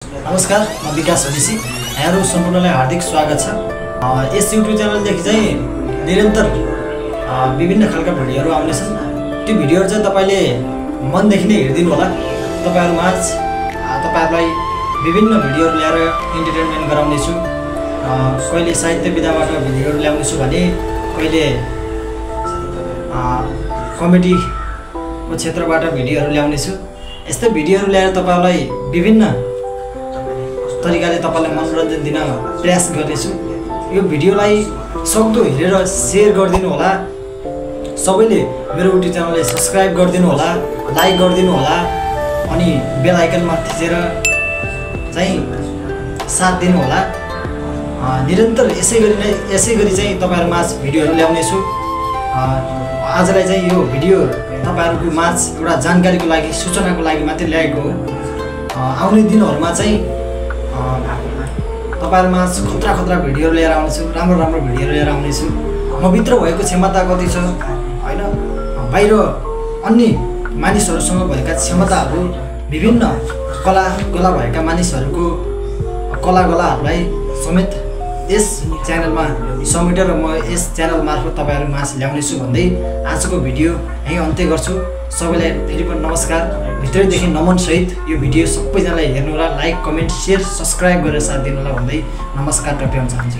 नमस्कार, म विकास ओडिसी। यहाँहरु सम्पूर्णलाई हार्दिक स्वागत छ। यस युट्युब च्यानलदेखि चाहिँ निरन्तर विभिन्न खालका भिडियोहरु आउनेछन्। त्यो भिडियोहरु चाहिँ तपाईले मनदेखि नै हेर्दिनु होला। तपाईहरुलाई विभिन्न भिडियोहरु ल्याएर एन्टरटेनमेन्ट गराउने छु। कहिले साहित्य विधाबाट भिडियोहरु ल्याउने छु भने कहिले कमेडीको क्षेत्रबाट भिडियोहरु ल्याउने छु। यस्तै भिडियोहरु ल्याएर तपाईहरुलाई विभिन्न तरिकाले तपाईलाई मनोरञ्जन दिन प्रयास गर्नेछु। यो भिडियोलाई सक्दो हेरेर शेयर गरिदिनु होला। सबैले मेरो युट्युब च्यानललाई सब्स्क्राइब गरिदिनु होला, लाइक गरिदिनु होला अनि बेल आइकनमा थिचेर चाहिँ साथ दिनु होला। निरन्तर यसै गरी चाहिँ तपाईहरुमाझ भिडियोहरु ल्याउने छु। आजलाई चाहिँ यो भिडियो तपाईहरुको माझ एउटा जानकारीको लागि, सूचनाको लागि मात्रै ल्याएको हो। आउने दिनहरुमा चाहिँ तपाईहरुमाझ खतरा भिडियोहरु लिएर आउनेछु, राम्रो भिडियोहरु लिएर आउनेछु। म भित्र भएको क्षमता कति छ हैन, बाहिर अन्य मानिसहरुसँग भएका क्षमताहरु, विभिन्न कला भएका मानिसहरुको कलाहरूलाई समेत यस च्यानलमा समेटेर म यस च्यानल मार्फत तपाईहरु माझ ल्याउने छु भन्दै आजको भिडियो यही अन्त्य गर्छु। सबैलाई फेरि पनि नमस्कार। भित्रैदेखि नमन सहित यो भिडियो सबैजनालाई हेर्नु होला, लाइक, कमेन्ट, शेयर, सब्स्क्राइब गरेर साथ दिनु होला भन्दै नमस्कार टक्र्याउन चाहन्छु।